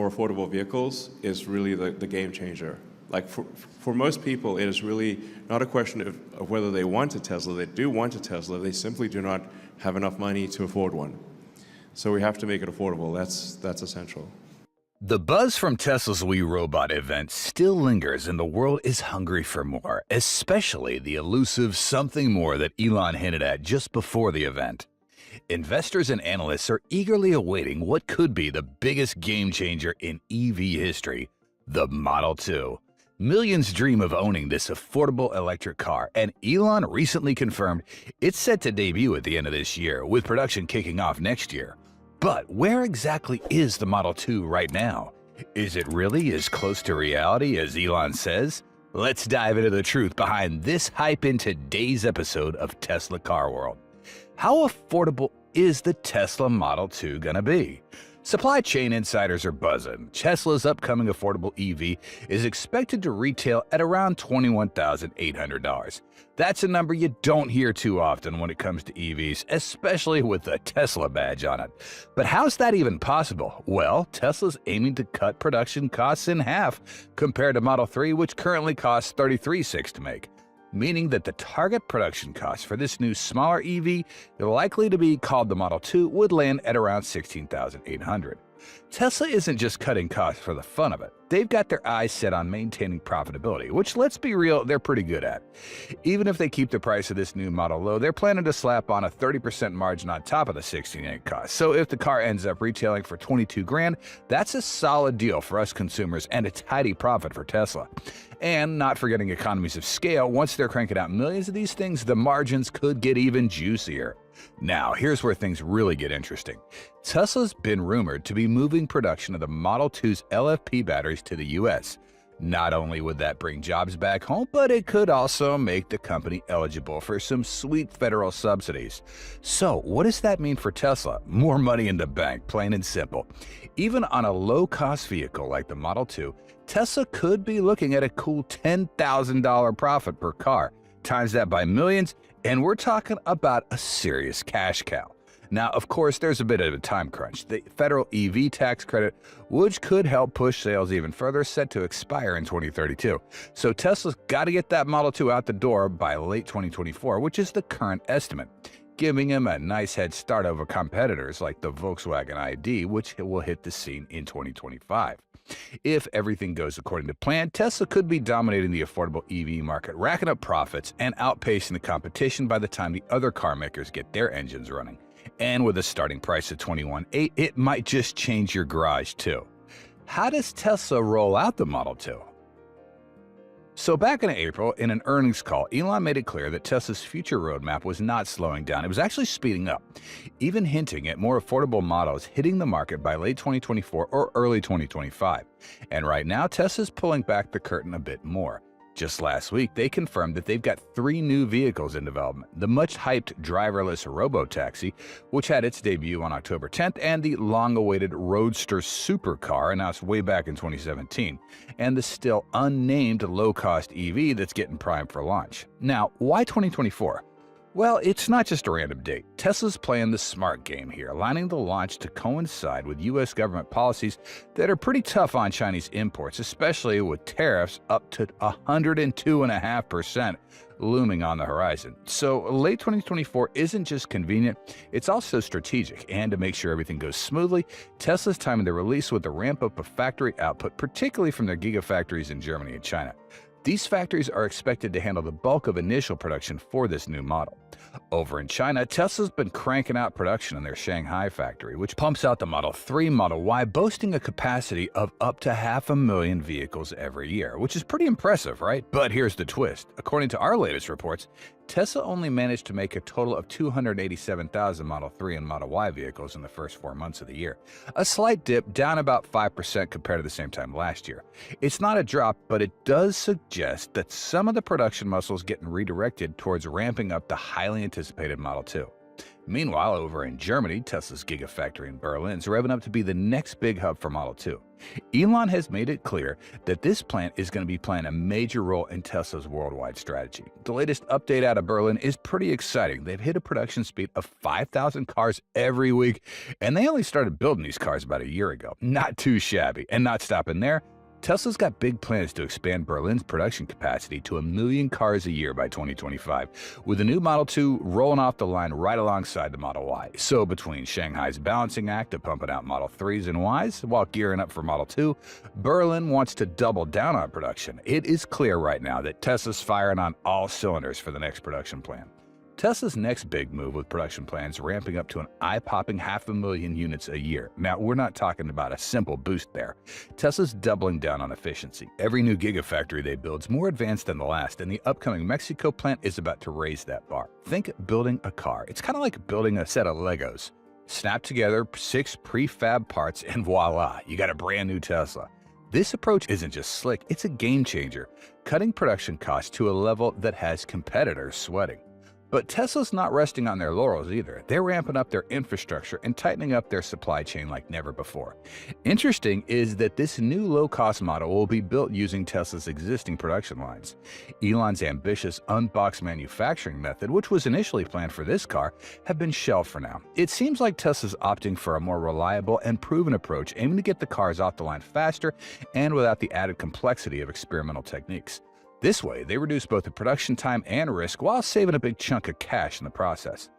more affordable vehicles is really the game changer. Like for most people, it is really not a question of whether they want a Tesla. They do want a Tesla. They simply do not have enough money to afford one. So we have to make it affordable. That's essential. The buzz from Tesla's We Robot event still lingers, and the world is hungry for more, especially the elusive something more that Elon hinted at just before the event. Investors and analysts are eagerly awaiting what could be the biggest game changer in EV history, the Model 2. Millions dream of owning this affordable electric car, and Elon recently confirmed it's set to debut at the end of this year, with production kicking off next year. But where exactly is the Model 2 right now? Is it really as close to reality as Elon says? Let's dive into the truth behind this hype in today's episode of Tesla Car World. How affordable is the Tesla Model 2 gonna be? Supply chain insiders are buzzing. Tesla's upcoming affordable EV is expected to retail at around $21,800. That's a number you don't hear too often when it comes to EVs, especially with a Tesla badge on it. But how's that even possible? Well, Tesla's aiming to cut production costs in half compared to Model 3, which currently costs $33,600 to make, meaning that the target production cost for this new smaller EV, likely to be called the Model 2, would land at around $16,800. Tesla isn't just cutting costs for the fun of it. They've got their eyes set on maintaining profitability, which, let's be real, they're pretty good at. Even if they keep the price of this new model low, they're planning to slap on a 30% margin on top of the $16,800 cost. So if the car ends up retailing for $22,000, that's a solid deal for us consumers and a tidy profit for Tesla. And not forgetting economies of scale, once they're cranking out millions of these things, the margins could get even juicier. Now, here's where things really get interesting. Tesla's been rumored to be moving production of the Model 2's LFP batteries to the US. Not only would that bring jobs back home, but it could also make the company eligible for some sweet federal subsidies. So, what does that mean for Tesla? More money in the bank, plain and simple. Even on a low-cost vehicle like the Model 2, Tesla could be looking at a cool $10,000 profit per car. Times that by millions, and we're talking about a serious cash cow. Now, of course, there's a bit of a time crunch. The federal EV tax credit, which could help push sales even further, set to expire in 2032. So Tesla's got to get that Model 2 out the door by late 2024, which is the current estimate, giving him a nice head start over competitors like the Volkswagen ID, which will hit the scene in 2025. If everything goes according to plan, Tesla could be dominating the affordable EV market, racking up profits and outpacing the competition by the time the other car makers get their engines running. And with a starting price of $21,800, it might just change your garage too. How does Tesla roll out the Model 2? So back in April, in an earnings call, Elon made it clear that Tesla's future roadmap was not slowing down. It was actually speeding up, even hinting at more affordable models hitting the market by late 2024 or early 2025. And right now, Tesla's pulling back the curtain a bit more. Just last week, they confirmed that they've got 3 new vehicles in development: the much-hyped driverless robotaxi, which had its debut on October 10th, and the long-awaited Roadster supercar announced way back in 2017, and the still unnamed low-cost EV that's getting primed for launch. Now, why 2024? Well, it's not just a random date. Tesla's playing the smart game here, aligning the launch to coincide with U.S. government policies that are pretty tough on Chinese imports, especially with tariffs up to 102.5% looming on the horizon. So late 2024 isn't just convenient, it's also strategic. And to make sure everything goes smoothly, Tesla's timing the release with the ramp up of factory output, particularly from their gigafactories in Germany and China. These factories are expected to handle the bulk of initial production for this new model. Over in China, Tesla's been cranking out production in their Shanghai factory, which pumps out the Model 3, Model Y, boasting a capacity of up to 500,000 vehicles every year, which is pretty impressive, right? But here's the twist. According to our latest reports, Tesla only managed to make a total of 287,000 Model 3 and Model Y vehicles in the first 4 months of the year, a slight dip, down about 5% compared to the same time last year. It's not a drop, but it does suggest that some of the production muscle is getting redirected towards ramping up the highly anticipated Model 2. Meanwhile, over in Germany, Tesla's Gigafactory in Berlin is revving up to be the next big hub for Model 2. Elon has made it clear that this plant is going to be playing a major role in Tesla's worldwide strategy. The latest update out of Berlin is pretty exciting. They've hit a production speed of 5,000 cars every week, and they only started building these cars about a year ago. Not too shabby. And not stopping there, Tesla's got big plans to expand Berlin's production capacity to 1 million cars a year by 2025, with the new Model 2 rolling off the line right alongside the Model Y. So between Shanghai's balancing act of pumping out Model 3s and Ys while gearing up for Model 2, Berlin wants to double down on production. It is clear right now that Tesla's firing on all cylinders for the next production plan. Tesla's next big move with production plans ramping up to an eye-popping 500,000 units a year. Now, we're not talking about a simple boost there. Tesla's doubling down on efficiency. Every new Gigafactory they build is more advanced than the last, and the upcoming Mexico plant is about to raise that bar. Think building a car. It's kind of like building a set of Legos. Snap together 6 prefab parts and voila, you got a brand new Tesla. This approach isn't just slick, it's a game changer, cutting production costs to a level that has competitors sweating. But Tesla's not resting on their laurels either. They're ramping up their infrastructure and tightening up their supply chain like never before. Interesting is that this new low-cost model will be built using Tesla's existing production lines. Elon's ambitious unbox manufacturing method, which was initially planned for this car, have been shelved for now. It seems like Tesla's opting for a more reliable and proven approach, aiming to get the cars off the line faster and without the added complexity of experimental techniques. This way, they reduce both the production time and risk while saving a big chunk of cash in the process.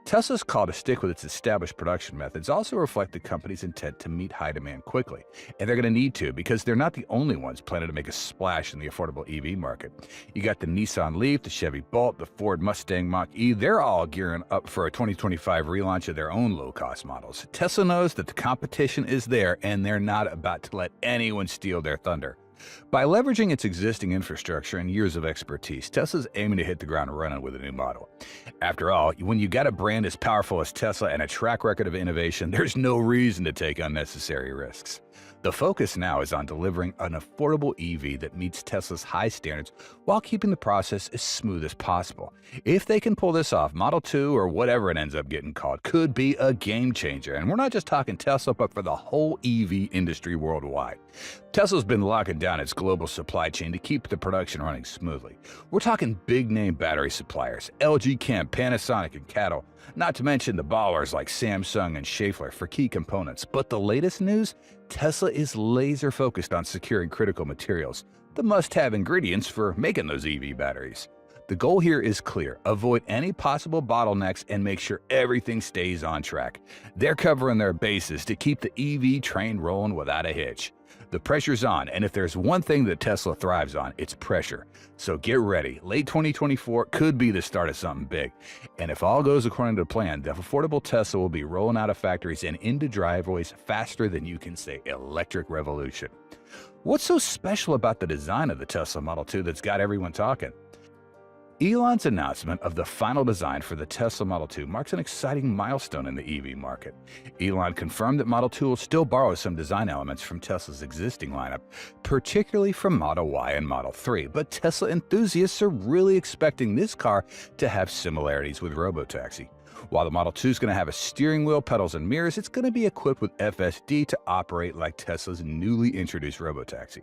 Tesla's call to stick with its established production methods also reflect the company's intent to meet high demand quickly. And they're going to need to, because they're not the only ones planning to make a splash in the affordable EV market. You got the Nissan Leaf, the Chevy Bolt, the Ford Mustang Mach-E. They're all gearing up for a 2025 relaunch of their own low-cost models. Tesla knows that the competition is there, and they're not about to let anyone steal their thunder. By leveraging its existing infrastructure and years of expertise, Tesla's aiming to hit the ground running with a new model. After all, when you got a brand as powerful as Tesla and a track record of innovation, there's no reason to take unnecessary risks. The focus now is on delivering an affordable EV that meets Tesla's high standards while keeping the process as smooth as possible. If they can pull this off, Model 2, or whatever it ends up getting called, could be a game changer. And we're not just talking Tesla, but for the whole EV industry worldwide. Tesla's been locking down its global supply chain to keep the production running smoothly. We're talking big-name battery suppliers, LG Chem, Panasonic, and Cattle, not to mention the ballers like Samsung and Schaeffler for key components. But the latest news? Tesla is laser-focused on securing critical materials, the must-have ingredients for making those EV batteries. The goal here is clear: avoid any possible bottlenecks and make sure everything stays on track. They're covering their bases to keep the EV train rolling without a hitch. The pressure's on, and if there's one thing that Tesla thrives on, it's pressure. So get ready. Late 2024 could be the start of something big. And if all goes according to plan, the affordable Tesla will be rolling out of factories and into driveways faster than you can say electric revolution. What's so special about the design of the Tesla Model 2 that's got everyone talking? Elon's announcement of the final design for the Tesla Model 2 marks an exciting milestone in the EV market. Elon confirmed that Model 2 will still borrow some design elements from Tesla's existing lineup, particularly from Model Y and Model 3, but Tesla enthusiasts are really expecting this car to have similarities with robotaxi. While the Model 2 is going to have a steering wheel, pedals, and mirrors, it's going to be equipped with FSD to operate like Tesla's newly introduced robotaxi.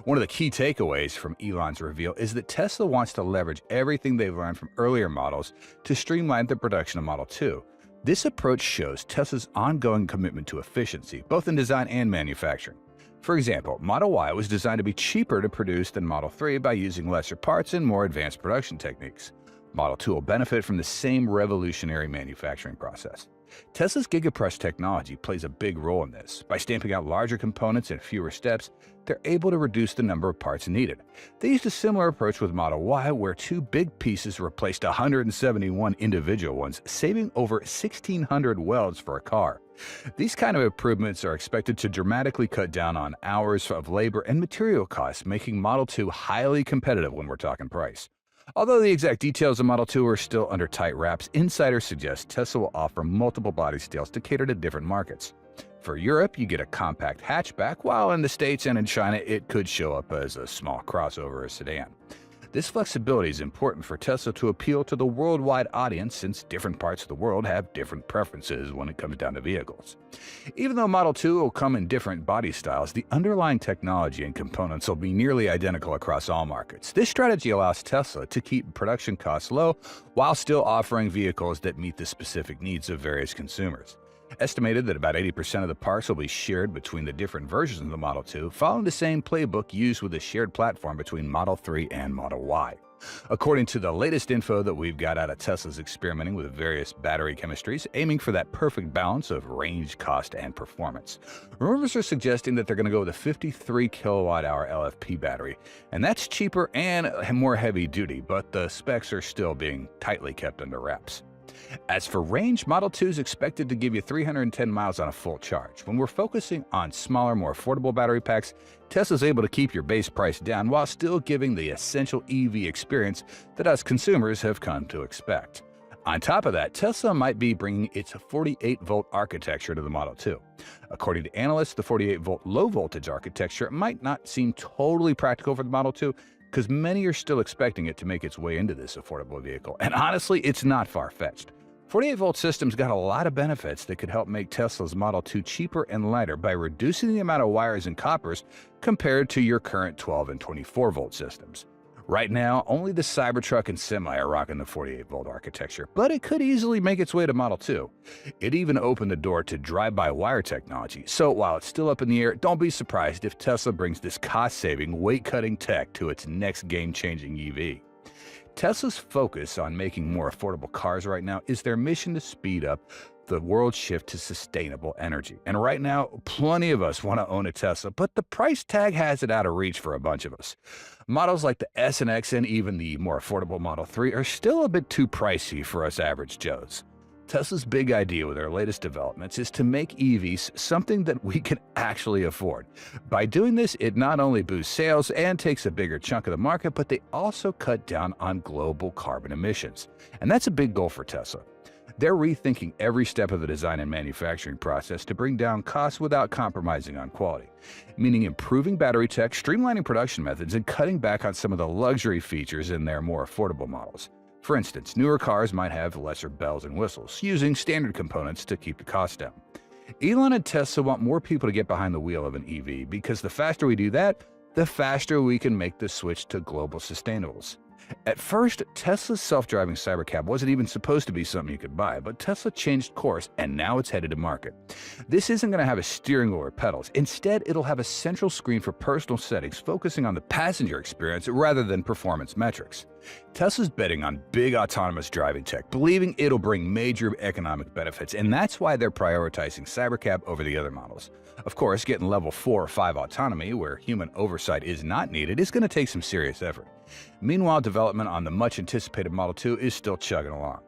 One of the key takeaways from Elon's reveal is that Tesla wants to leverage everything they've learned from earlier models to streamline the production of Model 2. This approach shows Tesla's ongoing commitment to efficiency, both in design and manufacturing. For example, Model Y was designed to be cheaper to produce than Model 3 by using lesser parts and more advanced production techniques. Model 2 will benefit from the same revolutionary manufacturing process. Tesla's GigaPress technology plays a big role in this. By stamping out larger components in fewer steps, they're able to reduce the number of parts needed. They used a similar approach with Model Y, where 2 big pieces replaced 171 individual ones, saving over 1,600 welds for a car. These kind of improvements are expected to dramatically cut down on hours of labor and material costs, making Model 2 highly competitive when we're talking price. Although the exact details of Model 2 are still under tight wraps, insiders suggest Tesla will offer multiple body styles to cater to different markets. For Europe, you get a compact hatchback, while in the States and in China, it could show up as a small crossover or sedan. This flexibility is important for Tesla to appeal to the worldwide audience since different parts of the world have different preferences when it comes down to vehicles. Even though Model 2 will come in different body styles, the underlying technology and components will be nearly identical across all markets. This strategy allows Tesla to keep production costs low while still offering vehicles that meet the specific needs of various consumers. Estimated that about 80% of the parts will be shared between the different versions of the Model 2, following the same playbook used with the shared platform between Model 3 and Model Y. According to the latest info that we've got out of Tesla's experimenting with various battery chemistries, aiming for that perfect balance of range, cost, and performance. Rumors are suggesting that they're going to go with a 53 kilowatt-hour LFP battery, and that's cheaper and more heavy-duty, but the specs are still being tightly kept under wraps. As for range, Model 2 is expected to give you 310 miles on a full charge. When we're focusing on smaller, more affordable battery packs, Tesla's able to keep your base price down while still giving the essential EV experience that us consumers have come to expect. On top of that, Tesla might be bringing its 48-volt architecture to the Model 2. According to analysts, the 48-volt low-voltage architecture might not seem totally practical for the Model 2, because many are still expecting it to make its way into this affordable vehicle. And honestly, it's not far-fetched. 48-volt systems got a lot of benefits that could help make Tesla's Model 2 cheaper and lighter by reducing the amount of wires and coppers compared to your current 12 and 24-volt systems. Right now, only the Cybertruck and Semi are rocking the 48-volt architecture, but it could easily make its way to Model 2. It even opened the door to drive-by-wire technology, so while it's still up in the air, don't be surprised if Tesla brings this cost-saving, weight-cutting tech to its next game-changing EV. Tesla's focus on making more affordable cars right now is their mission to speed up the world's shift to sustainable energy. And right now, plenty of us want to own a Tesla, but the price tag has it out of reach for a bunch of us. Models like the S and X and even the more affordable Model 3 are still a bit too pricey for us average Joes. Tesla's big idea with their latest developments is to make EVs something that we can actually afford. By doing this, it not only boosts sales and takes a bigger chunk of the market, but they also cut down on global carbon emissions. And that's a big goal for Tesla. They're rethinking every step of the design and manufacturing process to bring down costs without compromising on quality, meaning improving battery tech, streamlining production methods, and cutting back on some of the luxury features in their more affordable models. For instance, newer cars might have lesser bells and whistles, using standard components to keep the cost down. Elon and Tesla want more people to get behind the wheel of an EV because the faster we do that, the faster we can make the switch to global sustainables. At first, Tesla's self-driving Cybercab wasn't even supposed to be something you could buy, but Tesla changed course and now it's headed to market. This isn't going to have a steering wheel or pedals. Instead, it'll have a central screen for personal settings, focusing on the passenger experience rather than performance metrics. Tesla's betting on big autonomous driving tech, believing it'll bring major economic benefits, and that's why they're prioritizing Cybercab over the other models. Of course, getting level 4 or 5 autonomy, where human oversight is not needed, is going to take some serious effort. Meanwhile, development on the much-anticipated Model 2 is still chugging along.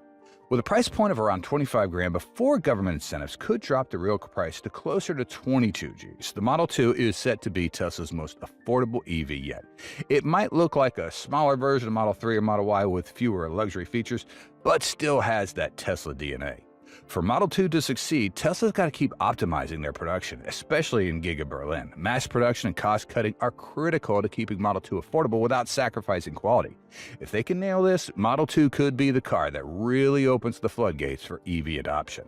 With a price point of around 25 grand before government incentives could drop the real price to closer to 22 Gs, the Model 2 is set to be Tesla's most affordable EV yet. It might look like a smaller version of Model 3 or Model Y with fewer luxury features, but still has that Tesla DNA. For Model 2 to succeed, Tesla's got to keep optimizing their production, especially in Giga Berlin. Mass production and cost cutting are critical to keeping Model 2 affordable without sacrificing quality. If they can nail this, Model 2 could be the car that really opens the floodgates for EV adoption.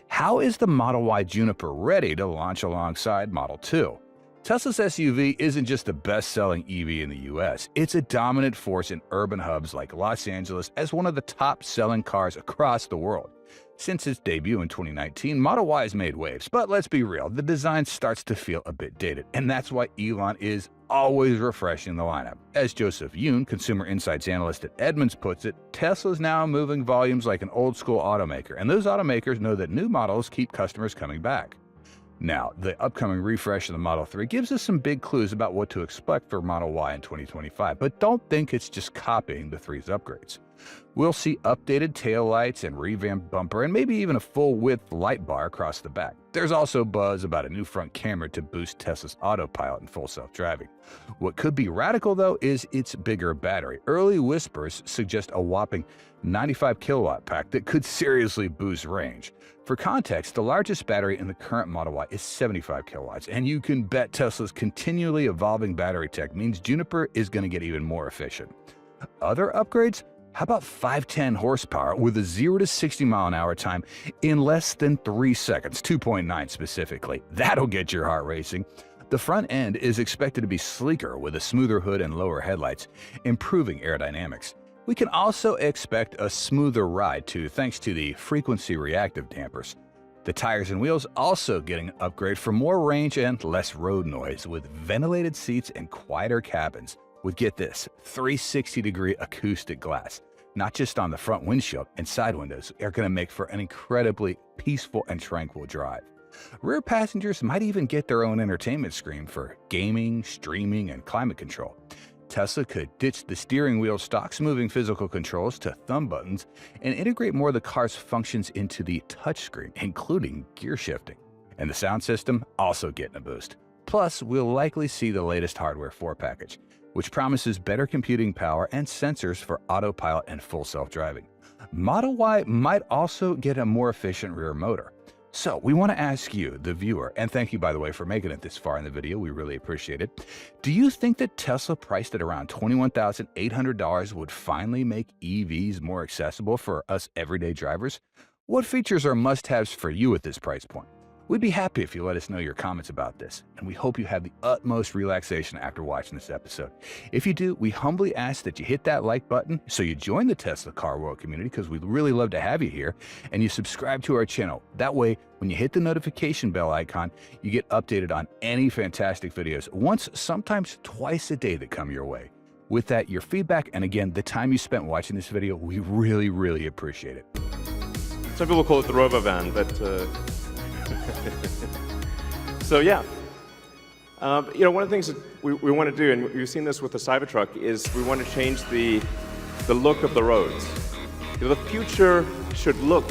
How is the Model Y Juniper ready to launch alongside Model 2? Tesla's SUV isn't just the best-selling EV in the US, it's a dominant force in urban hubs like Los Angeles as one of the top-selling cars across the world. Since its debut in 2019, Model Y has made waves, but let's be real, the design starts to feel a bit dated, and that's why Elon is always refreshing the lineup. As Joseph Yoon, consumer insights analyst at Edmunds, puts it, Tesla's now moving volumes like an old-school automaker, and those automakers know that new models keep customers coming back. Now, the upcoming refresh of the Model 3 gives us some big clues about what to expect for Model Y in 2025, but don't think it's just copying the 3's upgrades. We'll see updated taillights and revamped bumper and maybe even a full-width light bar across the back. There's also buzz about a new front camera to boost Tesla's autopilot and full self-driving. What could be radical, though, is its bigger battery. Early whispers suggest a whopping 95 kilowatt pack that could seriously boost range. For context, the largest battery in the current Model Y is 75 kilowatts, and you can bet Tesla's continually evolving battery tech means Juniper is going to get even more efficient. Other upgrades? How about 510 horsepower with a 0 to 60 mile an hour time in less than 3 seconds, 2.9 specifically. That'll get your heart racing. The front end is expected to be sleeker with a smoother hood and lower headlights, improving aerodynamics. We can also expect a smoother ride too, thanks to the frequency reactive dampers. The tires and wheels also getting an upgrade for more range and less road noise with ventilated seats and quieter cabins with, get this, 360-degree acoustic glass. Not just on the front windshield and side windows are going to make for an incredibly peaceful and tranquil drive. Rear passengers might even get their own entertainment screen for gaming, streaming, and climate control. Tesla could ditch the steering wheel stocks, moving physical controls to thumb buttons, and integrate more of the car's functions into the touchscreen, including gear shifting. And the sound system also getting a boost. Plus, we'll likely see the latest Hardware 4 package, which promises better computing power and sensors for autopilot and full self-driving. Model Y might also get a more efficient rear motor. So we want to ask you, the viewer, and thank you, by the way, for making it this far in the video. We really appreciate it. Do you think that Tesla, priced at around $21,800, would finally make EVs more accessible for us everyday drivers? What features are must-haves for you at this price point? We'd be happy if you let us know your comments about this, and we hope you have the utmost relaxation after watching this episode. If you do, we humbly ask that you hit that like button so you join the Tesla Car World community, because we'd really love to have you here, and you subscribe to our channel. That way, when you hit the notification bell icon, you get updated on any fantastic videos once, sometimes twice a day that come your way. With that, your feedback, and again, the time you spent watching this video, we really, really appreciate it. Some people call it the robovan, but so yeah. One of the things that we want to do, and we've seen this with the Cybertruck, is we want to change the look of the roads. The future should look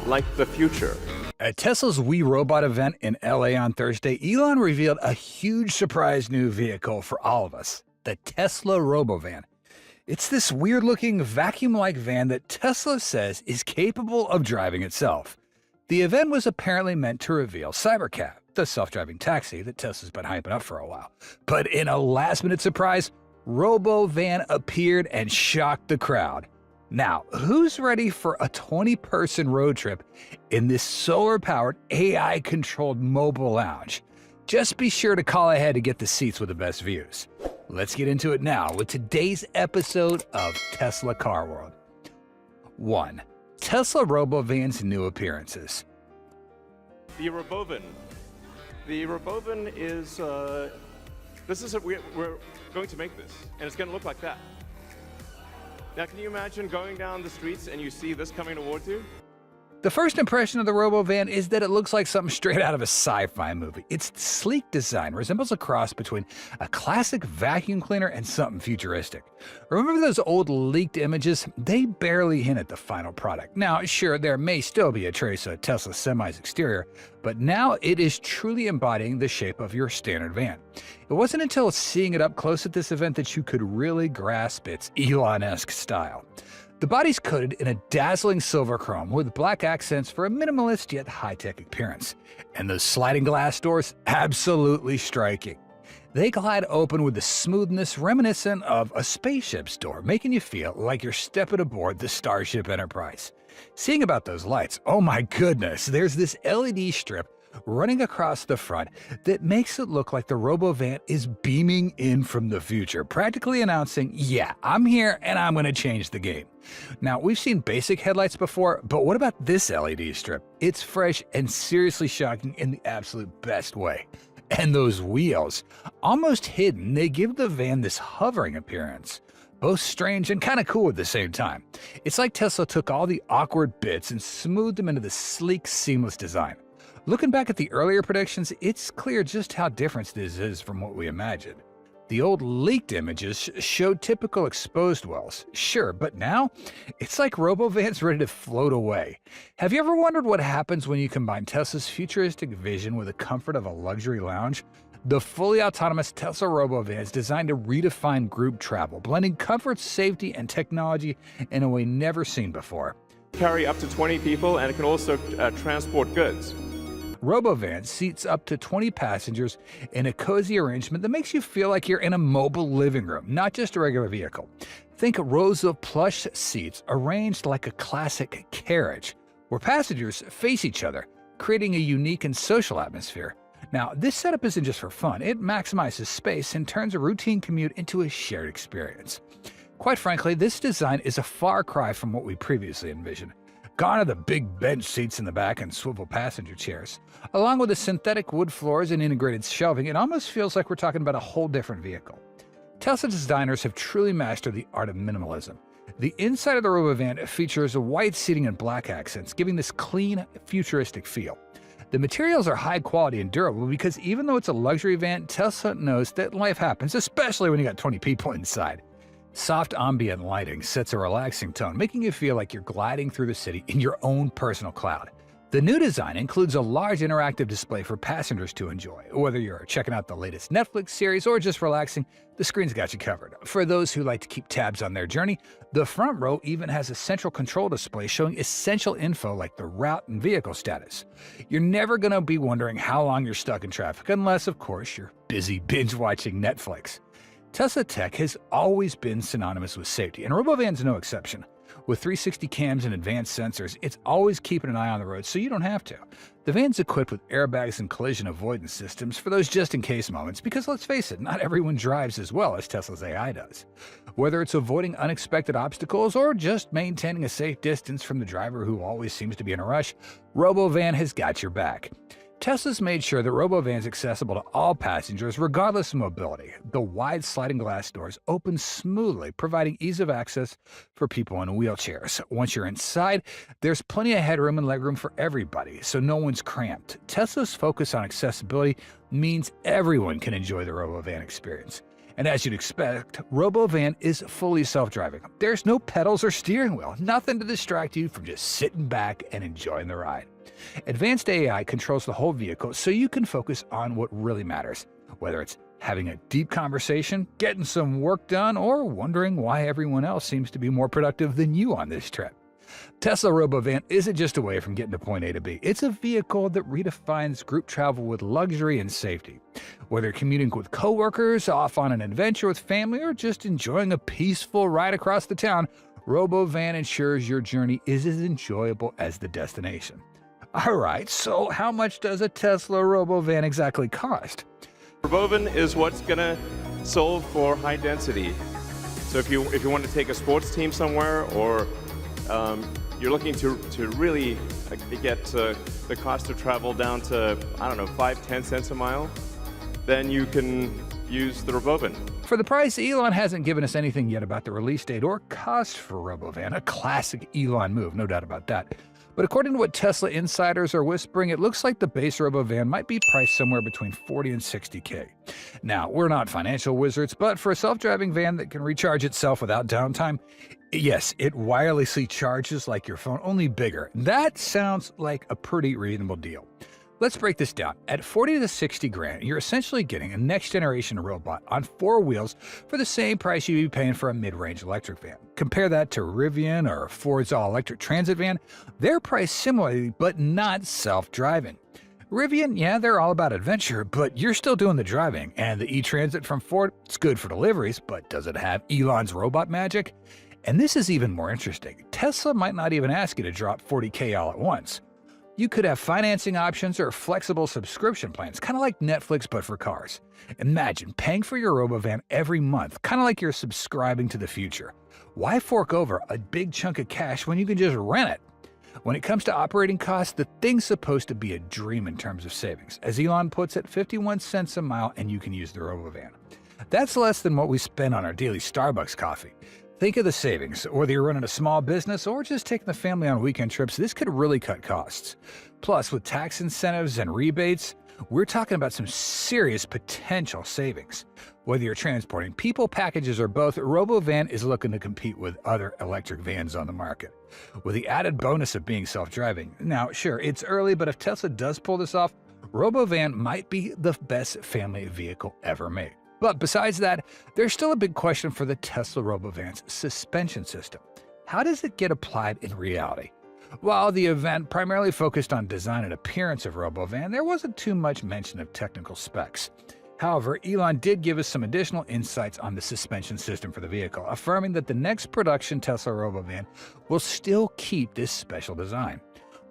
like the future. At Tesla's We Robot event in LA on Thursday, Elon revealed a huge surprise new vehicle for all of us, the Tesla robovan. It's this weird-looking vacuum-like van that Tesla says is capable of driving itself. The event was apparently meant to reveal Cybercab, the self-driving taxi that Tesla's been hyping up for a while. But in a last-minute surprise, robovan appeared and shocked the crowd. Now, who's ready for a 20-person road trip in this solar-powered, AI-controlled mobile lounge? Just be sure to call ahead to get the seats with the best views. Let's get into it now with today's episode of Tesla Car World. 1. Tesla robovan's new appearances. The robovan. The robovan is, we're going to make this, and it's going to look like that. Now, can you imagine going down the streets and you see this coming towards you? The first impression of the robovan is that it looks like something straight out of a sci-fi movie. Its sleek design resembles a cross between a classic vacuum cleaner and something futuristic. Remember those old leaked images? They barely hint at the final product. Now, sure, there may still be a trace of Tesla Semi's exterior, but now it is truly embodying the shape of your standard van. It wasn't until seeing it up close at this event that you could really grasp its Elon-esque style. The body's coated in a dazzling silver chrome with black accents for a minimalist yet high-tech appearance. And those sliding glass doors, absolutely striking. They glide open with a smoothness reminiscent of a spaceship's door, making you feel like you're stepping aboard the Starship Enterprise. Seeing about those lights, oh my goodness, there's this LED strip running across the front that makes it look like the robovan is beaming in from the future, practically announcing, yeah, I'm here and I'm going to change the game. Now, we've seen basic headlights before, but what about this LED strip? It's fresh and seriously shocking in the absolute best way. And those wheels, almost hidden, they give the van this hovering appearance. Both strange and kind of cool at the same time. It's like Tesla took all the awkward bits and smoothed them into the sleek, seamless design. Looking back at the earlier predictions, it's clear just how different this is from what we imagined. The old leaked images showed typical exposed wells, sure, but now it's like robovan's ready to float away. Have you ever wondered what happens when you combine Tesla's futuristic vision with the comfort of a luxury lounge? The fully autonomous Tesla robovan is designed to redefine group travel, blending comfort, safety, and technology in a way never seen before. Carry up to 20 people, and it can also transport goods. Robovan seats up to 20 passengers in a cozy arrangement that makes you feel like you're in a mobile living room, not just a regular vehicle. Think rows of plush seats arranged like a classic carriage, where passengers face each other, creating a unique and social atmosphere. Now, this setup isn't just for fun. It maximizes space and turns a routine commute into a shared experience. Quite frankly, this design is a far cry from what we previously envisioned. Gone are the big bench seats in the back and swivel passenger chairs. Along with the synthetic wood floors and integrated shelving, it almost feels like we're talking about a whole different vehicle. Tesla designers have truly mastered the art of minimalism. The inside of the robovan features white seating and black accents, giving this clean, futuristic feel. The materials are high quality and durable because even though it's a luxury van, Tesla knows that life happens, especially when you got 20 people inside. Soft ambient lighting sets a relaxing tone, making you feel like you're gliding through the city in your own personal cloud. The new design includes a large interactive display for passengers to enjoy. Whether you're checking out the latest Netflix series or just relaxing, the screen's got you covered. For those who like to keep tabs on their journey, the front row even has a central control display showing essential info like the route and vehicle status. You're never going to be wondering how long you're stuck in traffic, unless, of course, you're busy binge-watching Netflix. Tesla tech has always been synonymous with safety, and Robovan's no exception. With 360 cams and advanced sensors, it's always keeping an eye on the road so you don't have to. The van's equipped with airbags and collision avoidance systems for those just-in-case moments because, let's face it, not everyone drives as well as Tesla's AI does. Whether it's avoiding unexpected obstacles or just maintaining a safe distance from the driver who always seems to be in a rush, Robovan has got your back. Tesla's made sure that Robovan's accessible to all passengers regardless of mobility. The wide sliding glass doors open smoothly, providing ease of access for people in wheelchairs. Once you're inside, there's plenty of headroom and legroom for everybody, so no one's cramped. Tesla's focus on accessibility means everyone can enjoy the Robovan experience. And as you'd expect, Robovan is fully self-driving. There's no pedals or steering wheel, nothing to distract you from just sitting back and enjoying the ride. Advanced AI controls the whole vehicle so you can focus on what really matters, whether it's having a deep conversation, getting some work done, or wondering why everyone else seems to be more productive than you on this trip. Tesla Robovan isn't just a way from getting to point A to B. It's a vehicle that redefines group travel with luxury and safety. Whether commuting with coworkers, off on an adventure with family, or just enjoying a peaceful ride across the town, Robovan ensures your journey is as enjoyable as the destination. All right, so how much does a Tesla Robovan exactly cost? Robovan is what's going to solve for high density. So if you want to take a sports team somewhere, or you're looking to really get the cost of travel down to, I don't know, 5-10 cents a mile, then you can use the Robovan. For the price, Elon hasn't given us anything yet about the release date or cost for Robovan, a classic Elon move, no doubt about that. But according to what Tesla insiders are whispering, it looks like the base Robovan might be priced somewhere between $40 and $60K. Now, we're not financial wizards, but for a self-driving van that can recharge itself without downtime, yes, it wirelessly charges like your phone, only bigger. That sounds like a pretty reasonable deal. Let's break this down. At $40 to $60,000, you're essentially getting a next-generation robot on 4 wheels for the same price you'd be paying for a mid-range electric van. Compare that to Rivian or Ford's all-electric transit van. They're priced similarly, but not self-driving. Rivian, yeah, they're all about adventure, but you're still doing the driving. And the e-Transit from Ford, it's good for deliveries, but does it have Elon's robot magic? And this is even more interesting. Tesla might not even ask you to drop $40K all at once. You could have financing options or flexible subscription plans, kind of like Netflix but for cars. Imagine paying for your Robovan every month, kind of like you're subscribing to the future. Why fork over a big chunk of cash when you can just rent it? When it comes to operating costs, the thing's supposed to be a dream in terms of savings. As Elon puts it, 51 cents a mile and you can use the Robovan. That's less than what we spend on our daily Starbucks coffee. Think of the savings. Whether you're running a small business or just taking the family on weekend trips, this could really cut costs. Plus, with tax incentives and rebates, we're talking about some serious potential savings. Whether you're transporting people, packages, or both, Robovan is looking to compete with other electric vans on the market. With the added bonus of being self-driving. Now, sure, it's early, but if Tesla does pull this off, Robovan might be the best family vehicle ever made. But besides that, there's still a big question for the Tesla Robovan's suspension system. How does it get applied in reality? While the event primarily focused on design and appearance of Robovan, there wasn't too much mention of technical specs. However, Elon did give us some additional insights on the suspension system for the vehicle, affirming that the next production Tesla robovan will still keep this special design.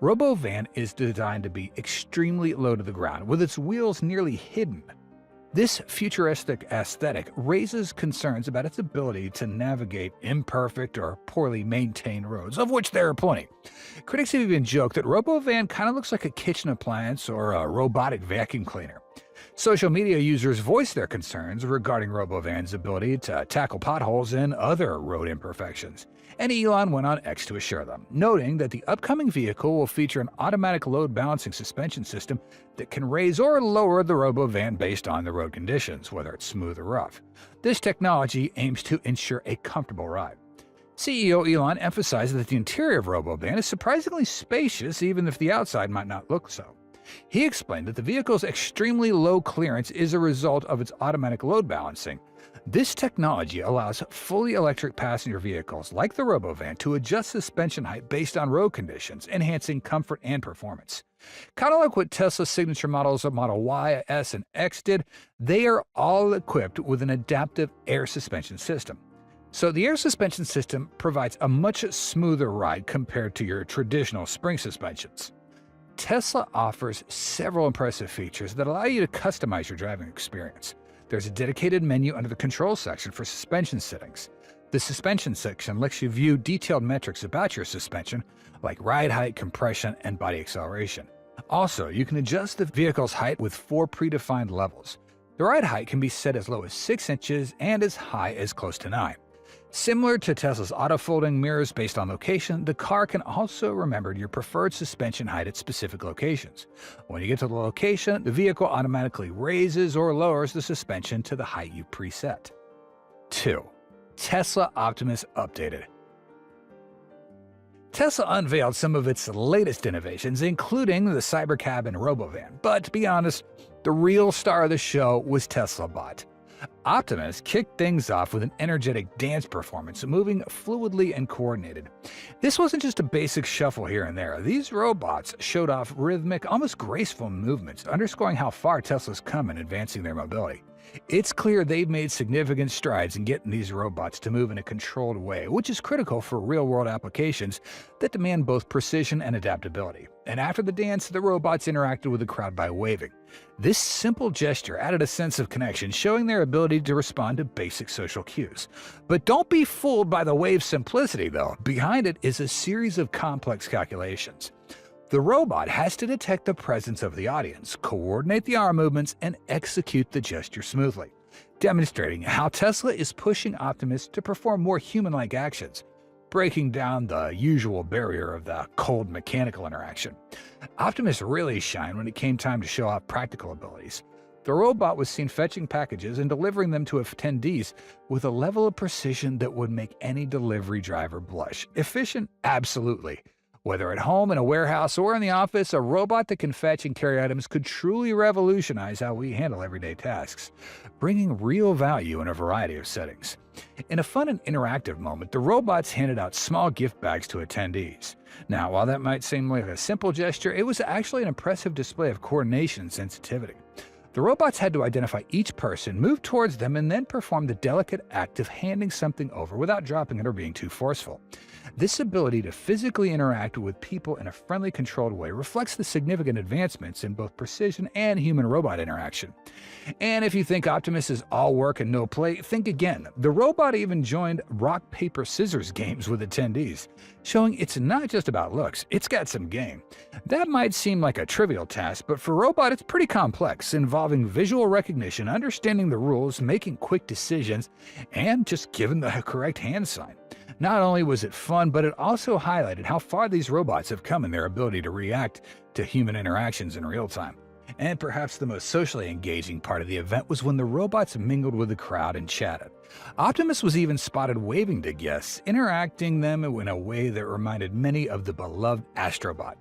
Robovan is designed to be extremely low to the ground, with its wheels nearly hidden. This futuristic aesthetic raises concerns about its ability to navigate imperfect or poorly maintained roads, of which there are plenty. Critics have even joked that Robovan kind of looks like a kitchen appliance or a robotic vacuum cleaner. Social media users voiced their concerns regarding Robovan's ability to tackle potholes and other road imperfections, and Elon went on X to assure them, noting that the upcoming vehicle will feature an automatic load-balancing suspension system that can raise or lower the Robovan based on the road conditions, whether it's smooth or rough. This technology aims to ensure a comfortable ride. CEO Elon emphasized that the interior of Robovan is surprisingly spacious, even if the outside might not look so. He explained that the vehicle's extremely low clearance is a result of its automatic load balancing. This technology allows fully electric passenger vehicles like the Robovan to adjust suspension height based on road conditions, enhancing comfort and performance. Kind of like what Tesla's signature models of Model Y, S, and X did, they are all equipped with an adaptive air suspension system. So the air suspension system provides a much smoother ride compared to your traditional spring suspensions. Tesla offers several impressive features that allow you to customize your driving experience. There's a dedicated menu under the control section for suspension settings. The suspension section lets you view detailed metrics about your suspension, like ride height, compression, and body acceleration. Also, you can adjust the vehicle's height with 4 predefined levels. The ride height can be set as low as 6 inches and as high as close to 9. Similar to Tesla's auto-folding mirrors based on location, the car can also remember your preferred suspension height at specific locations. When you get to the location, the vehicle automatically raises or lowers the suspension to the height you preset. 2. Tesla Optimus updated. Tesla unveiled some of its latest innovations, including the Cybercab and Robovan. But to be honest, the real star of the show was Tesla Bot. Optimus kicked things off with an energetic dance performance, moving fluidly and coordinated. This wasn't just a basic shuffle here and there. These robots showed off rhythmic, almost graceful movements, underscoring how far Tesla's come in advancing their mobility. It's clear they've made significant strides in getting these robots to move in a controlled way, which is critical for real-world applications that demand both precision and adaptability. And after the dance, the robots interacted with the crowd by waving. This simple gesture added a sense of connection, showing their ability to respond to basic social cues. But don't be fooled by the wave's simplicity, though. Behind it is a series of complex calculations. The robot has to detect the presence of the audience, coordinate the arm movements, and execute the gesture smoothly, demonstrating how Tesla is pushing Optimus to perform more human-like actions, breaking down the usual barrier of the cold mechanical interaction. Optimus really shined when it came time to show off practical abilities. The robot was seen fetching packages and delivering them to attendees with a level of precision that would make any delivery driver blush. Efficient? Absolutely. Whether at home, in a warehouse, or in the office, a robot that can fetch and carry items could truly revolutionize how we handle everyday tasks, bringing real value in a variety of settings. In a fun and interactive moment, the robots handed out small gift bags to attendees. Now, while that might seem like a simple gesture, it was actually an impressive display of coordination and sensitivity. The robots had to identify each person, move towards them, and then perform the delicate act of handing something over without dropping it or being too forceful. This ability to physically interact with people in a friendly, controlled way reflects the significant advancements in both precision and human-robot interaction. And if you think Optimus is all work and no play, think again. The robot even joined rock, paper, scissors games with attendees, showing it's not just about looks, it's got some game. That might seem like a trivial task, but for a robot it's pretty complex, involving visual recognition, understanding the rules, making quick decisions, and just giving the correct hand sign. Not only was it fun, but it also highlighted how far these robots have come in their ability to react to human interactions in real time. And perhaps the most socially engaging part of the event was when the robots mingled with the crowd and chatted. Optimus was even spotted waving to guests, interacting them in a way that reminded many of the beloved Astrobot.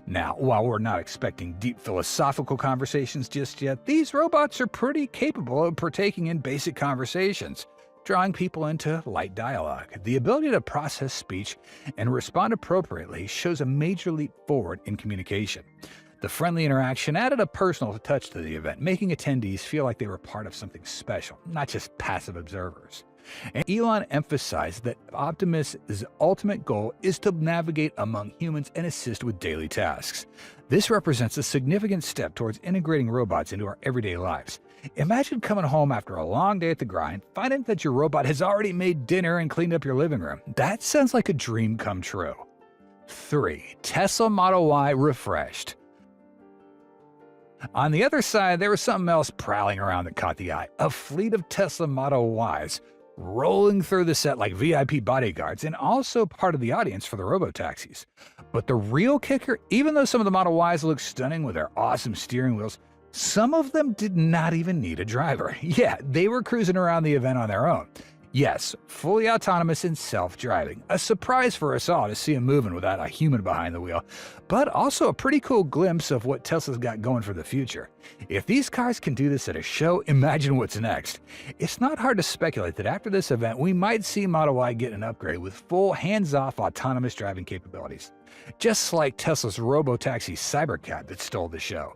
Now, while we're not expecting deep philosophical conversations just yet, these robots are pretty capable of partaking in basic conversations, drawing people into light dialogue. The ability to process speech and respond appropriately shows a major leap forward in communication. The friendly interaction added a personal touch to the event, making attendees feel like they were part of something special, not just passive observers. And Elon emphasized that Optimus' ultimate goal is to navigate among humans and assist with daily tasks. This represents a significant step towards integrating robots into our everyday lives. Imagine coming home after a long day at the grind, finding that your robot has already made dinner and cleaned up your living room. That sounds like a dream come true. 3. Tesla Model Y refreshed. On the other side, there was something else prowling around that caught the eye. A fleet of Tesla Model Ys rolling through the set like VIP bodyguards and also part of the audience for the robotaxis. But the real kicker, even though some of the Model Ys look stunning with their awesome steering wheels, some of them did not even need a driver. Yeah, they were cruising around the event on their own. Yes, fully autonomous and self-driving. A surprise for us all to see them moving without a human behind the wheel, but also a pretty cool glimpse of what Tesla's got going for the future. If these cars can do this at a show, imagine what's next. It's not hard to speculate that after this event, we might see Model Y get an upgrade with full hands-off autonomous driving capabilities. Just like Tesla's robotaxi Cybercat that stole the show.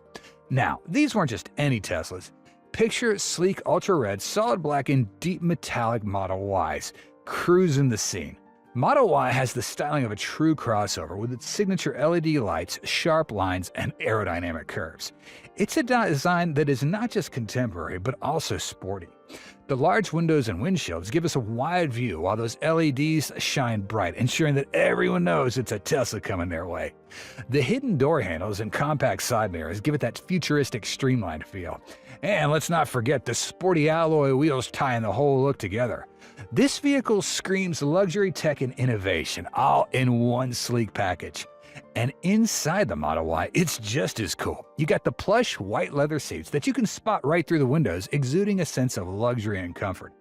Now, these weren't just any Teslas. Picture sleek ultra-red, solid black, and deep metallic Model Ys cruising the scene. Model Y has the styling of a true crossover with its signature LED lights, sharp lines, and aerodynamic curves. It's a design that is not just contemporary, but also sporty. The large windows and windshields give us a wide view while those LEDs shine bright, ensuring that everyone knows it's a Tesla coming their way. The hidden door handles and compact side mirrors give it that futuristic streamlined feel. And let's not forget the sporty alloy wheels tying the whole look together. This vehicle screams luxury tech and innovation, all in one sleek package. And inside the Model Y, it's just as cool. You got the plush white leather seats that you can spot right through the windows, exuding a sense of luxury and comfort.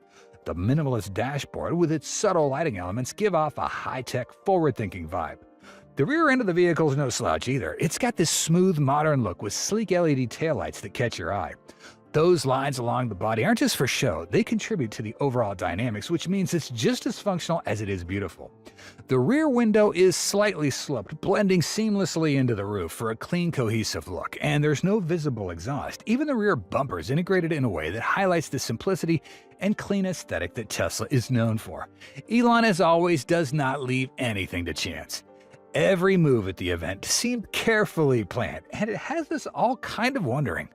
The minimalist dashboard with its subtle lighting elements give off a high-tech, forward-thinking vibe. The rear end of the vehicle is no slouch either. It's got this smooth, modern look with sleek LED taillights that catch your eye. Those lines along the body aren't just for show, they contribute to the overall dynamics, which means it's just as functional as it is beautiful. The rear window is slightly sloped, blending seamlessly into the roof for a clean, cohesive look, and there's no visible exhaust. Even the rear bumper is integrated in a way that highlights the simplicity and clean aesthetic that Tesla is known for. Elon, as always, does not leave anything to chance. Every move at the event seemed carefully planned, and it has us all kind of wondering,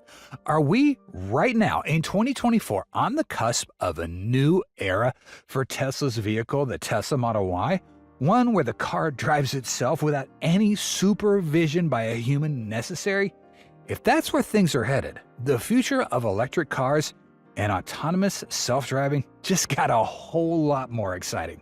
are we right now in 2024 on the cusp of a new era for Tesla's vehicle, the Tesla Model Y? One where the car drives itself without any supervision by a human necessary? If that's where things are headed, the future of electric cars and autonomous self-driving just got a whole lot more exciting.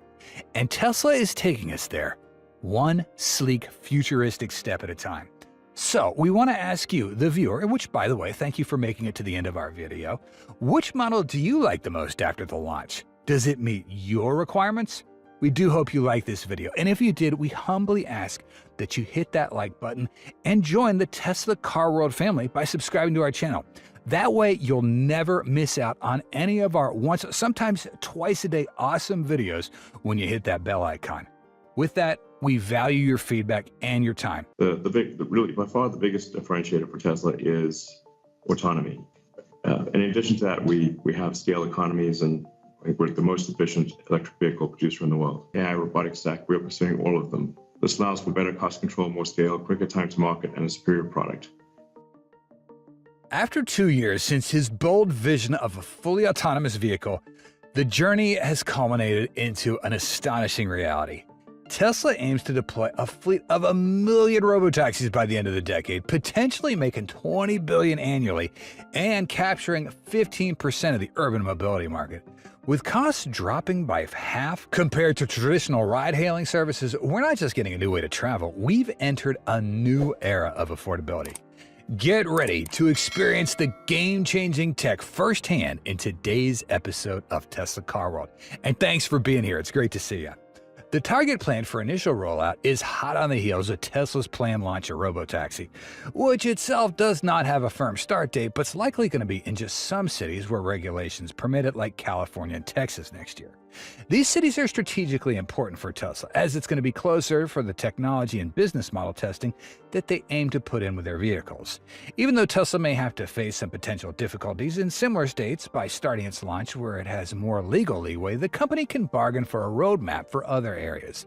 And Tesla is taking us there, one sleek, futuristic step at a time. So we want to ask you, the viewer, which, by the way, thank you for making it to the end of our video, which model do you like the most after the launch? Does it meet your requirements? We do hope you like this video, and if you did, we humbly ask that you hit that like button and join the Tesla Car World family by subscribing to our channel. That way, you'll never miss out on any of our once, sometimes twice a day awesome videos when you hit that bell icon. With that, we value your feedback and your time. Really, by far, the biggest differentiator for Tesla is autonomy. In addition to that, we have scale economies, and we're the most efficient electric vehicle producer in the world. AI, robotics stack, we're pursuing all of them. This allows for better cost control, more scale, quicker time to market, and a superior product. After 2 years since his bold vision of a fully autonomous vehicle, the journey has culminated into an astonishing reality. Tesla aims to deploy a fleet of 1 million robotaxis by the end of the decade, potentially making $20 billion annually and capturing 15% of the urban mobility market. With costs dropping by half compared to traditional ride-hailing services, we're not just getting a new way to travel, we've entered a new era of affordability. Get ready to experience the game-changing tech firsthand in today's episode of Tesla Car World. And thanks for being here. It's great to see you. The target plan for initial rollout is hot on the heels of Tesla's planned launch of robotaxi, which itself does not have a firm start date, but it's likely going to be in just some cities where regulations permit it, like California and Texas next year. These cities are strategically important for Tesla, as it's going to be closer for the technology and business model testing that they aim to put in with their vehicles. Even though Tesla may have to face some potential difficulties in similar states by starting its launch where it has more legal leeway, the company can bargain for a roadmap for other areas.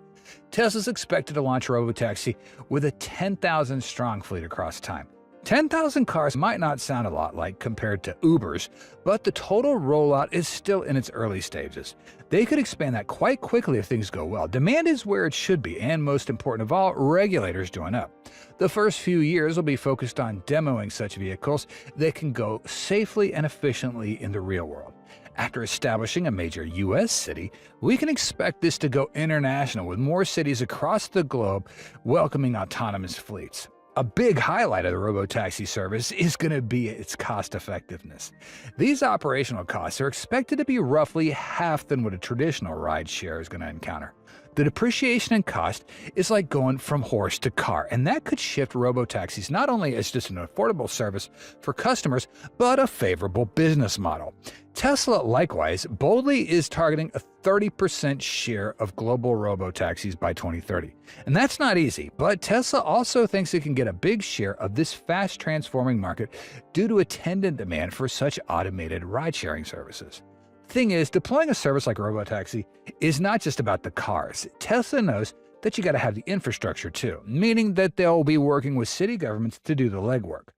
Tesla's expected to launch robotaxi with a 10,000-strong fleet across time. 10,000 cars might not sound a lot like compared to Uber's, but the total rollout is still in its early stages. They could expand that quite quickly if things go well. Demand is where it should be, and most important of all, regulators join up. The first few years will be focused on demoing such vehicles that can go safely and efficiently in the real world. After establishing a major U.S. city, we can expect this to go international, with more cities across the globe welcoming autonomous fleets. A big highlight of the robotaxi service is going to be its cost effectiveness. These operational costs are expected to be roughly half than what a traditional ride share is going to encounter. The depreciation and cost is like going from horse to car, and that could shift robotaxis not only as just an affordable service for customers, but a favorable business model. Tesla, likewise, boldly is targeting a 30% share of global robotaxis by 2030. And that's not easy, but Tesla also thinks it can get a big share of this fast transforming market due to attendant demand for such automated ride-sharing services. Thing is, deploying a service like robotaxi is not just about the cars. Tesla knows that you got to have the infrastructure too, meaning that they'll be working with city governments to do the legwork.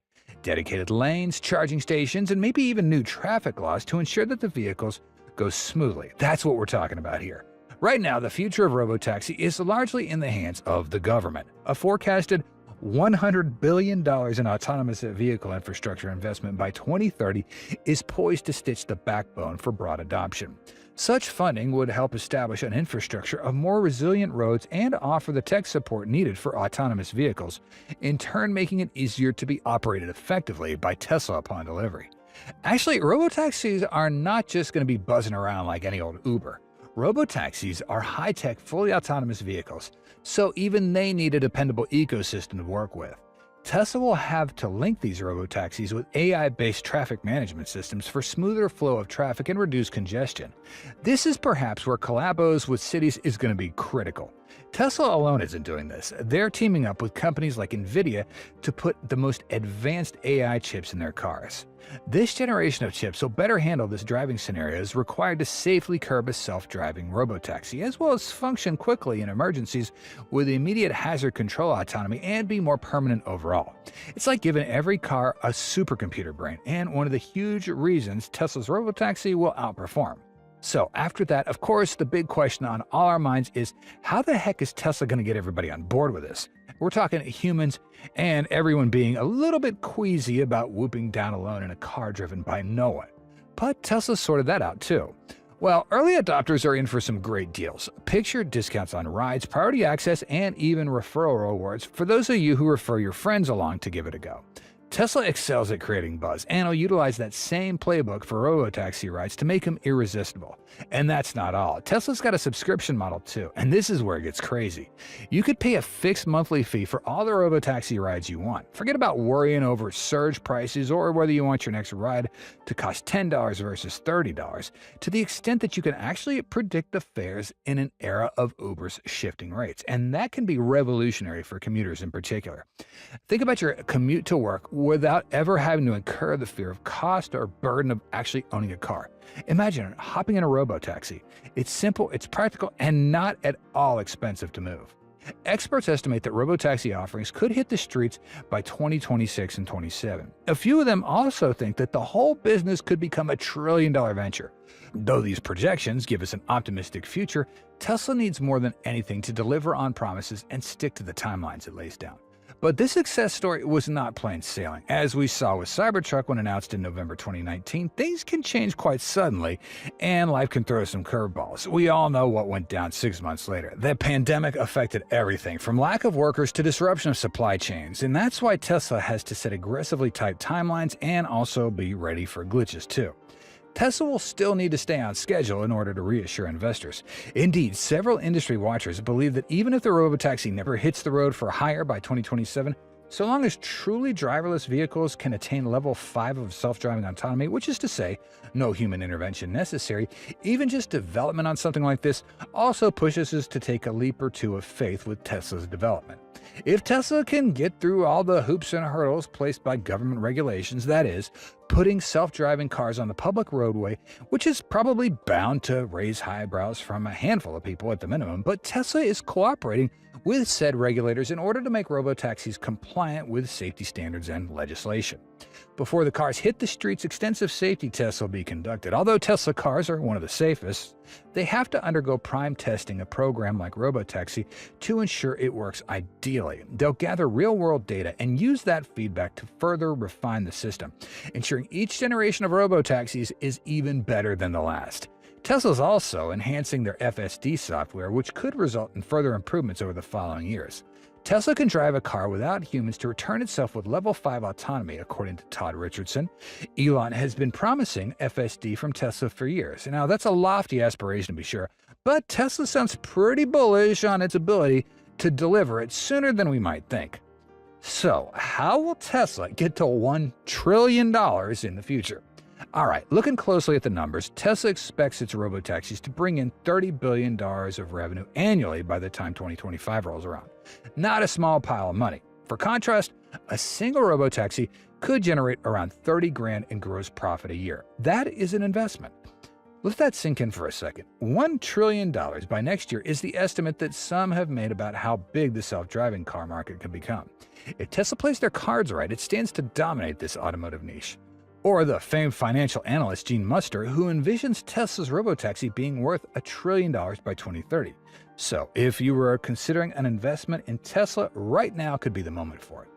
Dedicated lanes, charging stations, and maybe even new traffic laws to ensure that the vehicles go smoothly. That's what we're talking about here. Right now, the future of robotaxi is largely in the hands of the government. A forecasted $100 billion in autonomous vehicle infrastructure investment by 2030 is poised to stitch the backbone for broad adoption. Such funding would help establish an infrastructure of more resilient roads and offer the tech support needed for autonomous vehicles, in turn making it easier to be operated effectively by Tesla upon delivery. Actually, robotaxis are not just going to be buzzing around like any old Uber. Robotaxis are high-tech, fully autonomous vehicles, so even they need a dependable ecosystem to work with. Tesla will have to link these robotaxis with AI-based traffic management systems for smoother flow of traffic and reduced congestion. This is perhaps where collabos with cities is going to be critical. Tesla alone isn't doing this. They're teaming up with companies like NVIDIA to put the most advanced AI chips in their cars. This generation of chips will better handle this driving scenarios required to safely curb a self-driving robotaxi, as well as function quickly in emergencies with immediate hazard control autonomy and be more permanent overall. It's like giving every car a supercomputer brain, and one of the huge reasons Tesla's robotaxi will outperform. So after that, of course, the big question on all our minds is, how the heck is Tesla going to get everybody on board with this? We're talking humans and everyone being a little bit queasy about whooping down alone in a car driven by no one. But Tesla sorted that out too. Well, early adopters are in for some great deals. Picture discounts on rides, priority access, and even referral rewards for those of you who refer your friends along to give it a go. Tesla excels at creating buzz, and will utilize that same playbook for robotaxi rides to make them irresistible. And that's not all. Tesla's got a subscription model too, and this is where it gets crazy. You could pay a fixed monthly fee for all the robotaxi rides you want. Forget about worrying over surge prices or whether you want your next ride to cost $10 versus $30, to the extent that you can actually predict the fares in an era of Uber's shifting rates. And that can be revolutionary for commuters in particular. Think about your commute to work without ever having to incur the fear of cost or burden of actually owning a car. Imagine hopping in a robotaxi. It's simple, it's practical, and not at all expensive to move. Experts estimate that robotaxi offerings could hit the streets by 2026 and 27. A few of them also think that the whole business could become a trillion-dollar venture. Though these projections give us an optimistic future, Tesla needs more than anything to deliver on promises and stick to the timelines it lays down. But this success story was not plain sailing. As we saw with Cybertruck when announced in November 2019, things can change quite suddenly, and life can throw some curveballs. We all know what went down 6 months later. The pandemic affected everything, from lack of workers to disruption of supply chains, and that's why Tesla has to set aggressively tight timelines and also be ready for glitches too. Tesla will still need to stay on schedule in order to reassure investors. Indeed, several industry watchers believe that even if the robotaxi never hits the road for hire by 2027, so long as truly driverless vehicles can attain level 5 of self-driving autonomy, which is to say, no human intervention necessary, even just development on something like this also pushes us to take a leap or two of faith with Tesla's development. If Tesla can get through all the hoops and hurdles placed by government regulations, that is, putting self-driving cars on the public roadway, which is probably bound to raise eyebrows from a handful of people at the minimum, but Tesla is cooperating with said regulators in order to make robotaxis compliant with safety standards and legislation. Before the cars hit the streets, extensive safety tests will be conducted. Although Tesla cars are one of the safest, they have to undergo prime testing, a program like robotaxi, to ensure it works ideally. They'll gather real-world data and use that feedback to further refine the system, ensuring each generation of robotaxis is even better than the last. Tesla's also enhancing their FSD software, which could result in further improvements over the following years. Tesla can drive a car without humans to return itself with level 5 autonomy, according to Todd Richardson. Elon has been promising FSD from Tesla for years. Now, that's a lofty aspiration to be sure, but Tesla sounds pretty bullish on its ability to deliver it sooner than we might think. So, how will Tesla get to $1 trillion in the future? All right, looking closely at the numbers, Tesla expects its robotaxis to bring in $30 billion of revenue annually by the time 2025 rolls around. Not a small pile of money. For contrast, a single robotaxi could generate around $30,000 in gross profit a year. That is an investment. Let that sink in for a second. $1 trillion by next year is the estimate that some have made about how big the self-driving car market could become. If Tesla plays their cards right, it stands to dominate this automotive niche. Or the famed financial analyst Gene Muster, who envisions Tesla's robotaxi being worth $1 trillion by 2030. So, if you were considering an investment in Tesla, right now could be the moment for it.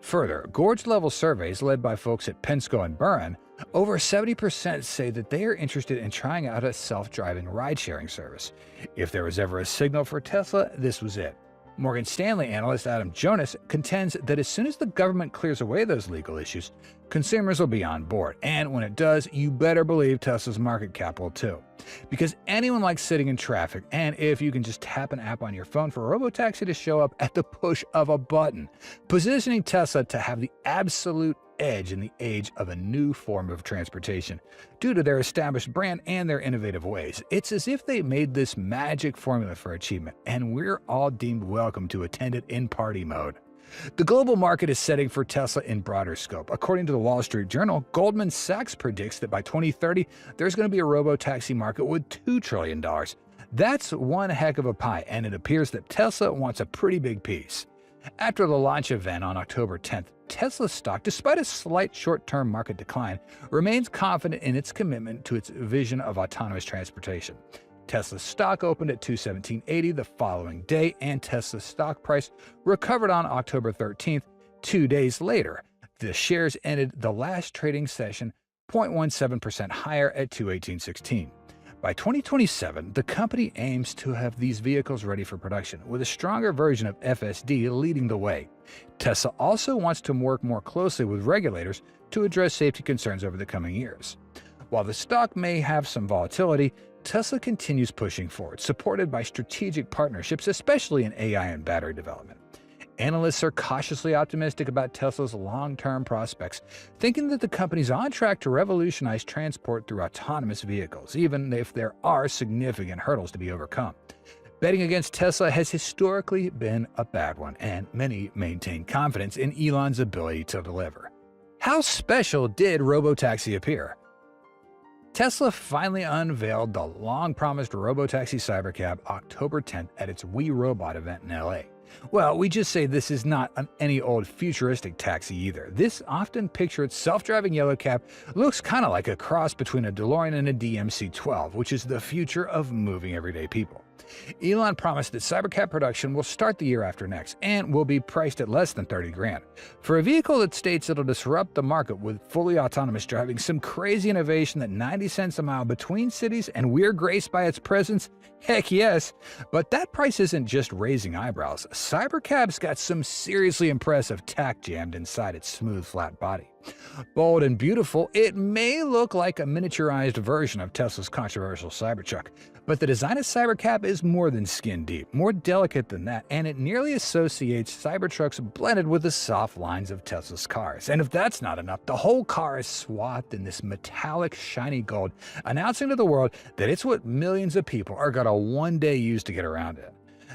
Further, gorge-level surveys led by folks at Penske and Buren, over 70% say that they are interested in trying out a self-driving ride-sharing service. If there was ever a signal for Tesla, this was it. Morgan Stanley analyst Adam Jonas contends that as soon as the government clears away those legal issues, consumers will be on board. And when it does, you better believe Tesla's market cap will too. Because anyone likes sitting in traffic, and if you can just tap an app on your phone for a robotaxi to show up at the push of a button, positioning Tesla to have the absolute edge in the age of a new form of transportation due to their established brand and their innovative ways. It's as if they made this magic formula for achievement, and we're all deemed welcome to attend it in party mode. The global market is setting for Tesla in broader scope. According to the Wall Street Journal, Goldman Sachs predicts that by 2030, there's going to be a robotaxi market with $2 trillion. That's one heck of a pie, and it appears that Tesla wants a pretty big piece. After the launch event on October 10th, Tesla stock, despite a slight short-term market decline, remains confident in its commitment to its vision of autonomous transportation. Tesla's stock opened at $217.80 the following day, and Tesla's stock price recovered on October 13th, 2 days later. The shares ended the last trading session 0.17% higher at $218.16. By 2027, the company aims to have these vehicles ready for production, with a stronger version of FSD leading the way. Tesla also wants to work more closely with regulators to address safety concerns over the coming years. While the stock may have some volatility, Tesla continues pushing forward, supported by strategic partnerships, especially in AI and battery development. Analysts are cautiously optimistic about Tesla's long-term prospects, thinking that the company's on track to revolutionize transport through autonomous vehicles, even if there are significant hurdles to be overcome. Betting against Tesla has historically been a bad one, and many maintain confidence in Elon's ability to deliver. How special did robotaxi appear? Tesla finally unveiled the long-promised robotaxi cybercab October 10th at its We Robot event in LA. Well, we just say this is not any old futuristic taxi either. This often pictured self-driving yellow cab looks kind of like a cross between a DeLorean and a DMC-12, which is the future of moving everyday people. Elon promised that Cybercab production will start the year after next and will be priced at less than $30,000. For a vehicle that states it'll disrupt the market with fully autonomous driving, some crazy innovation at 90 cents a mile between cities, and we're graced by its presence? Heck yes. But that price isn't just raising eyebrows. Cybercab's got some seriously impressive tech jammed inside its smooth, flat body. Bold and beautiful, it may look like a miniaturized version of Tesla's controversial Cybertruck, but the design of Cybercab is more than skin deep, more delicate than that, and it nearly associates Cybertrucks blended with the soft lines of Tesla's cars. And if that's not enough, the whole car is swathed in this metallic, shiny gold, announcing to the world that it's what millions of people are gonna one day use to get around it.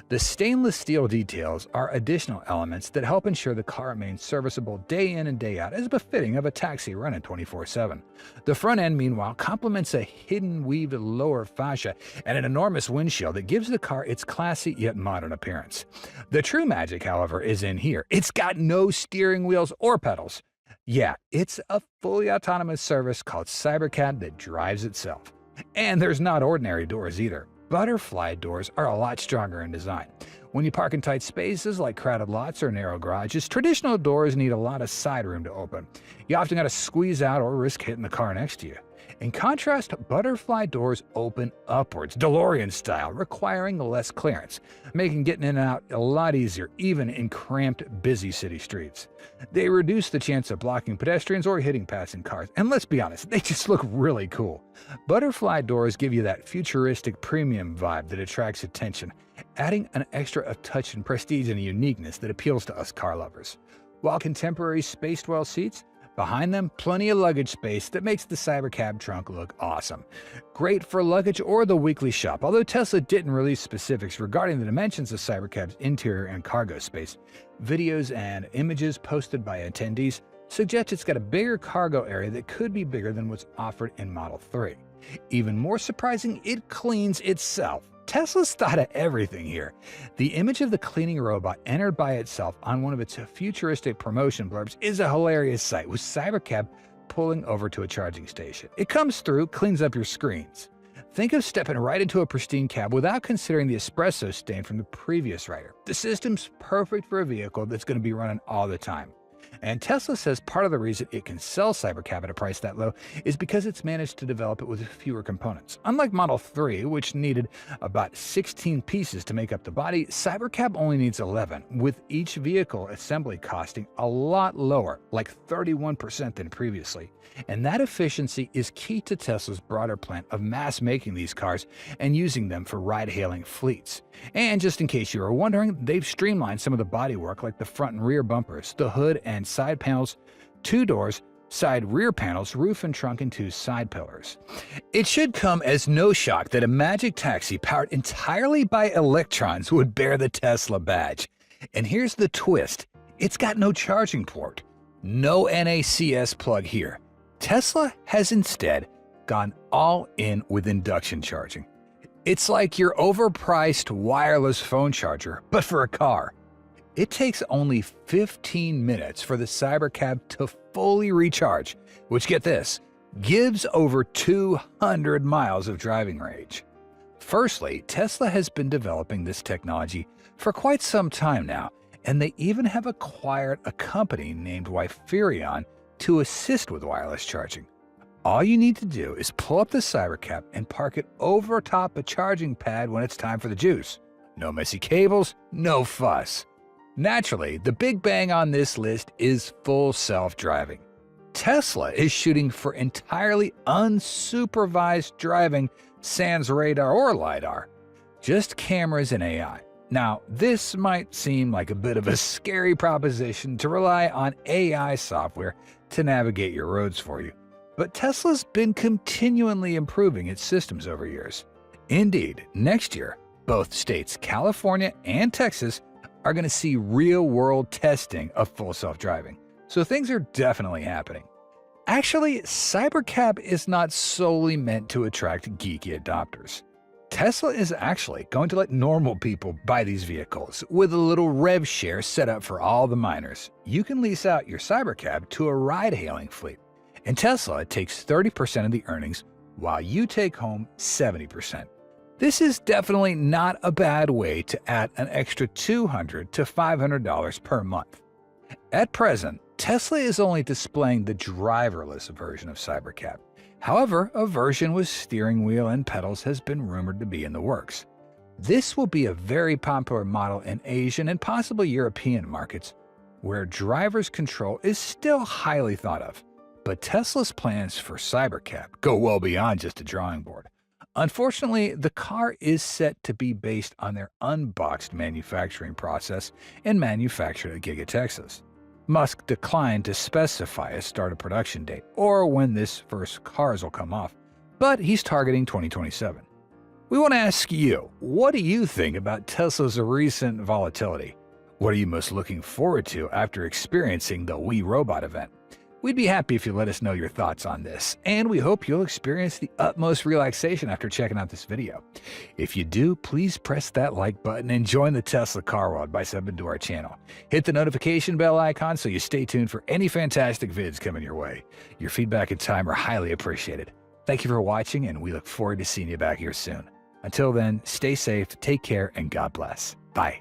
The stainless steel details are additional elements that help ensure the car remains serviceable day in and day out as befitting of a taxi running 24/7. The front end, meanwhile, complements a hidden weaved lower fascia and an enormous windshield that gives the car its classy yet modern appearance. The true magic, however, is in here. It's got no steering wheels or pedals. Yeah, it's a fully autonomous service called Cybercab that drives itself. And there's not ordinary doors either. Butterfly doors are a lot stronger in design. When you park in tight spaces like crowded lots or narrow garages, traditional doors need a lot of side room to open. You often got to squeeze out or risk hitting the car next to you. In contrast, butterfly doors open upwards, DeLorean style, requiring less clearance, making getting in and out a lot easier, even in cramped, busy city streets. They reduce the chance of blocking pedestrians or hitting passing cars, and let's be honest, they just look really cool. Butterfly doors give you that futuristic premium vibe that attracts attention, adding an extra of touch and prestige and a uniqueness that appeals to us car lovers. While contemporary space-dwell seats, behind them, plenty of luggage space that makes the Cybercab trunk look awesome. Great for luggage or the weekly shop, although Tesla didn't release specifics regarding the dimensions of Cybercab's interior and cargo space. Videos and images posted by attendees suggest it's got a bigger cargo area that could be bigger than what's offered in Model 3. Even more surprising, it cleans itself. Tesla's thought of everything here. The image of the cleaning robot entered by itself on one of its futuristic promotion blurbs is a hilarious sight, with Cybercab pulling over to a charging station. It comes through, cleans up your screens. Think of stepping right into a pristine cab without considering the espresso stain from the previous rider. The system's perfect for a vehicle that's going to be running all the time. And Tesla says part of the reason it can sell Cybercab at a price that low is because it's managed to develop it with fewer components. Unlike Model 3, which needed about 16 pieces to make up the body, Cybercab only needs 11, with each vehicle assembly costing a lot lower, like 31% than previously. And that efficiency is key to Tesla's broader plan of mass making these cars and using them for ride-hailing fleets. And just in case you were wondering, they've streamlined some of the bodywork like the front and rear bumpers, the hood and side panels, 2 doors, side rear panels, roof and trunk, and 2 side pillars. It should come as no shock that a magic taxi powered entirely by electrons would bear the Tesla badge. And here's the twist. It's got no charging port. No NACS plug here. Tesla has instead gone all in with induction charging. It's like your overpriced wireless phone charger, but for a car. It takes only 15 minutes for the Cybercab to fully recharge, which, get this, gives over 200 miles of driving range. Firstly, Tesla has been developing this technology for quite some time now, and they even have acquired a company named Wiferion to assist with wireless charging. All you need to do is pull up the Cybercab and park it over top a charging pad when it's time for the juice. No messy cables, no fuss. Naturally, the big bang on this list is full self-driving. Tesla is shooting for entirely unsupervised driving sans radar or LiDAR, just cameras and AI. Now, this might seem like a bit of a scary proposition to rely on AI software to navigate your roads for you, but Tesla's been continually improving its systems over years. Indeed, next year, both states, California and Texas, are going to see real-world testing of full self-driving, so things are definitely happening. Actually, Cybercab is not solely meant to attract geeky adopters. Tesla is actually going to let normal people buy these vehicles with a little rev share set up for all the miners. You can lease out your Cybercab to a ride-hailing fleet, and Tesla takes 30% of the earnings while you take home 70%. This is definitely not a bad way to add an extra $200 to $500 per month. At present, Tesla is only displaying the driverless version of Cybercab. However, a version with steering wheel and pedals has been rumored to be in the works. This will be a very popular model in Asian and possibly European markets, where driver's control is still highly thought of. But Tesla's plans for Cybercab go well beyond just a drawing board. Unfortunately, the car is set to be based on their unboxed manufacturing process and manufactured at Giga Texas. Musk declined to specify a start of production date or when this first cars will come off, but he's targeting 2027. We want to ask you, what do you think about Tesla's recent volatility? What are you most looking forward to after experiencing the We Robot event? We'd be happy if you let us know your thoughts on this, and we hope you'll experience the utmost relaxation after checking out this video. If you do, please press that like button and join the Tesla car world by subbing to our channel. Hit the notification bell icon so you stay tuned for any fantastic vids coming your way. Your feedback and time are highly appreciated. Thank you for watching, and we look forward to seeing you back here soon. Until then, stay safe, take care, and God bless. Bye.